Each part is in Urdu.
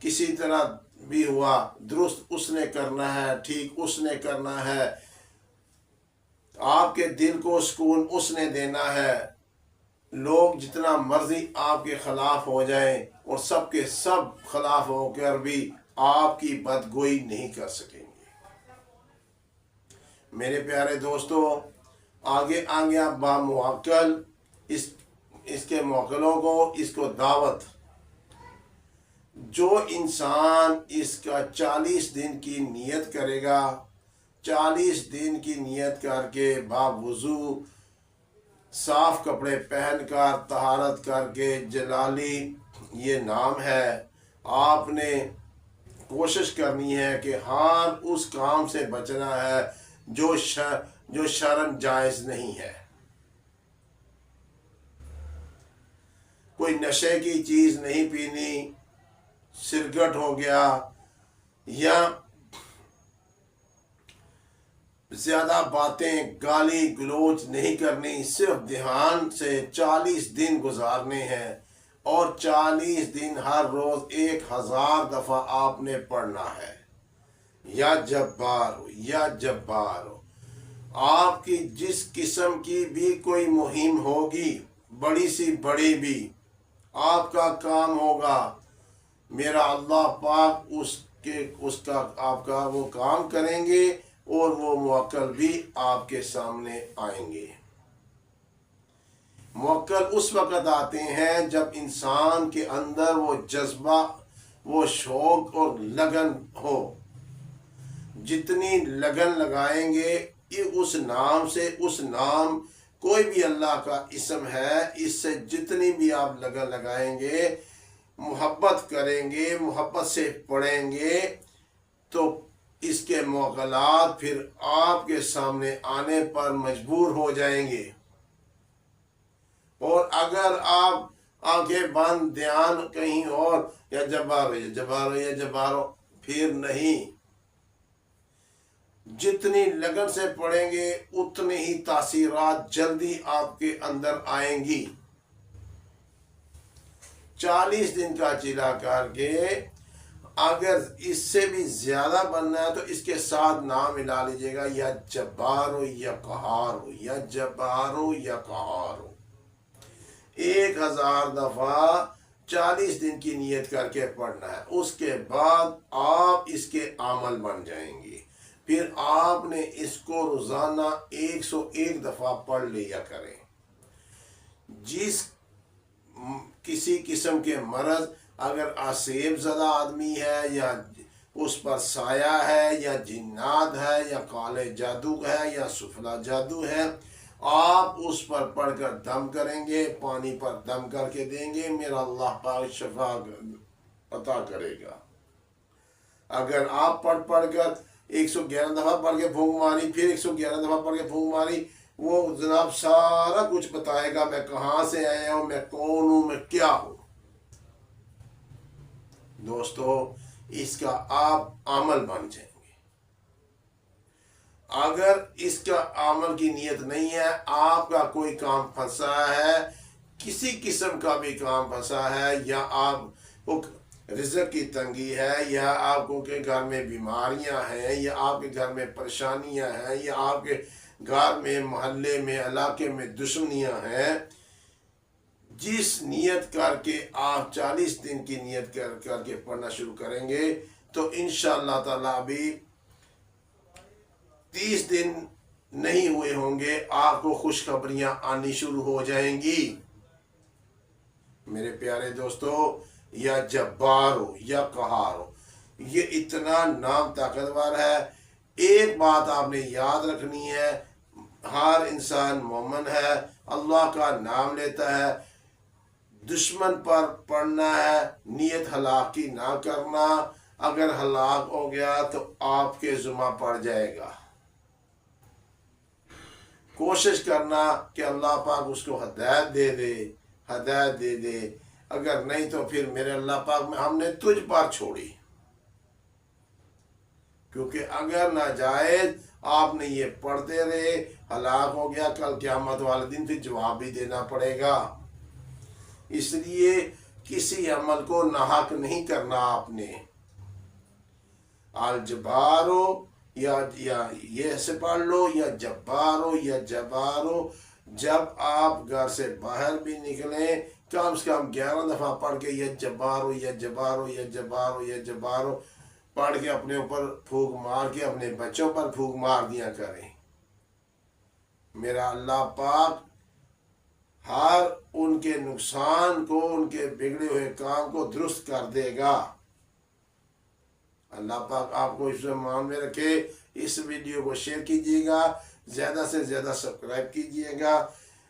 کسی طرح بھی ہوا درست اس نے کرنا ہے، ٹھیک اس نے کرنا ہے، آپ کے دل کو سکون اس نے دینا ہے۔ لوگ جتنا مرضی آپ کے خلاف ہو جائیں اور سب کے سب خلاف ہو کر بھی آپ کی بدگوئی نہیں کر سکیں گے۔ میرے پیارے دوستو، آگے آگے آپ باموکل اس کے موکلوں کو، اس کو دعوت، جو انسان اس کا 40 دن کی نیت کرے گا، 40 دن کی نیت کر کے باوضو صاف کپڑے پہن کر طہارت کر کے، جلالی یہ نام ہے، آپ نے کوشش کرنی ہے کہ ہر اس کام سے بچنا ہے جو شرعاً جائز نہیں ہے۔ کوئی نشے کی چیز نہیں پینی، سگریٹ ہو گیا، یا زیادہ باتیں گالی گلوچ نہیں کرنی، صرف دھیان سے 40 دن گزارنے ہیں، اور 40 دن ہر روز 1000 دفعہ آپ نے پڑھنا ہے، یا جبار ہو یا جبار ہو۔ آپ کی جس قسم کی بھی کوئی مہم ہوگی، بڑی سی بڑی بھی، آپ کا کام ہوگا، میرا اللہ پاک اس کا آپ کا وہ کام کریں گے، اور وہ موکل بھی آپ کے سامنے آئیں گے۔ موکل اس وقت آتے ہیں جب انسان کے اندر وہ جذبہ، وہ شوق اور لگن ہو۔ جتنی لگن لگائیں گے اس نام سے، اس نام کوئی بھی اللہ کا اسم ہے، اس سے جتنی بھی آپ لگن لگائیں گے، محبت کریں گے، محبت سے پڑھیں گے، تو اس کے موکلات پھر آپ کے سامنے آنے پر مجبور ہو جائیں گے۔ اور اگر آپ آنکھیں بند، دھیان کہیں اور، یا جبارو یا جبارو یا جبارو، پھر نہیں۔ جتنی لگن سے پڑھیں گے اتنی ہی تاثیرات جلدی آپ کے اندر آئیں گی۔ 40 دن کا چلا کر کے اگر اس سے بھی زیادہ بننا ہے تو اس کے ساتھ نام ملا لیجیے گا، یا جبارو یا قہارو، یا جبارو یا قہارو۔ 1000 دفعہ 40 دن کی نیت کر کے پڑھنا ہے۔ اس کے بعد آپ اس کے عمل بن جائیں گے۔ پھر آپ نے اس کو روزانہ 101 دفعہ پڑھ لیا کریں۔ جس کسی قسم کے مرض، اگر آسیب زدہ آدمی ہے، یا اس پر سایہ ہے، یا جنات ہے، یا کالے جادو ہے، یا سفلا جادو ہے، آپ اس پر پڑھ کر دم کریں گے، پانی پر دم کر کے دیں گے، میرا اللہ پاک شفا عطا کرے گا۔ اگر آپ پڑھ کر 111 دفعہ پڑھ کے پھونک ماری، پھر 111 دفعہ پڑھ کے پھونک ماری، وہ جناب سارا کچھ بتائے گا، میں کہاں سے آیا ہوں، میں کون ہوں، میں کیا ہوں۔ دوستو، اس کا آپ عمل بن جائیں گے۔ اگر اس کا عمل کی نیت نہیں ہے، آپ کا کوئی کام پھنسا ہے، کسی قسم کا بھی کام پھنسا ہے، یا آپ کو رزق کی تنگی ہے، یا آپ کو کے گھر میں بیماریاں ہیں، یا آپ کے گھر میں پریشانیاں ہیں، یا آپ کے گھر میں، محلے میں، علاقے میں دشمنیاں ہیں، جس نیت کر کے آپ 40 دن کی نیت کر کے پڑھنا شروع کریں گے تو انشاءاللہ تعالیٰ ابھی 30 دن نہیں ہوئے ہوں گے، آپ کو خوشخبریاں آنی شروع ہو جائیں گی۔ میرے پیارے دوستو، یا جبارو یا قہارو، یہ اتنا نام طاقتور ہے۔ ایک بات آپ نے یاد رکھنی ہے، ہر انسان مومن ہے، اللہ کا نام لیتا ہے، دشمن پر پڑھنا ہے، نیت ہلاک کی نہ کرنا۔ اگر ہلاک ہو گیا تو آپ کے ذمہ پڑ جائے گا۔ کوشش کرنا کہ اللہ پاک اس کو ہدایت دے دے، ہدایت دے دے۔ اگر نہیں تو پھر میرے اللہ پاک میں ہم نے تجھ پر چھوڑی، کیونکہ اگر ناجائز آپ نے یہ پڑھتے رہے، ہلاک ہو گیا، کل قیامت والے دن پھر جواب بھی دینا پڑے گا۔ اس لیے کسی عمل کو ناحق نہیں کرنا آپ نے. الجبارو یا یہ سے پڑھ لو یا جبارو یا جبارو. جب آپ گھر سے باہر بھی نکلیں کم سے کم 11 دفعہ پڑھ کے یا جبارو یا جبارو یا جبارو یا جبارو پڑھ کے اپنے اوپر پھونک مار کے اپنے بچوں پر پھونک مار دیا کریں. میرا اللہ پاک ہر ان کے نقصان کو، ان کے بگڑے ہوئے کام کو درست کر دے گا. اللہ پاک آپ کو حفظ و ایمان میں رکھے. اس ویڈیو کو شیئر کیجیے گا، زیادہ سے زیادہ سبسکرائب کیجیے گا.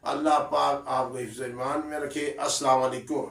اللہ پاک آپ کو حفظ و ایمان میں رکھے. السلام علیکم.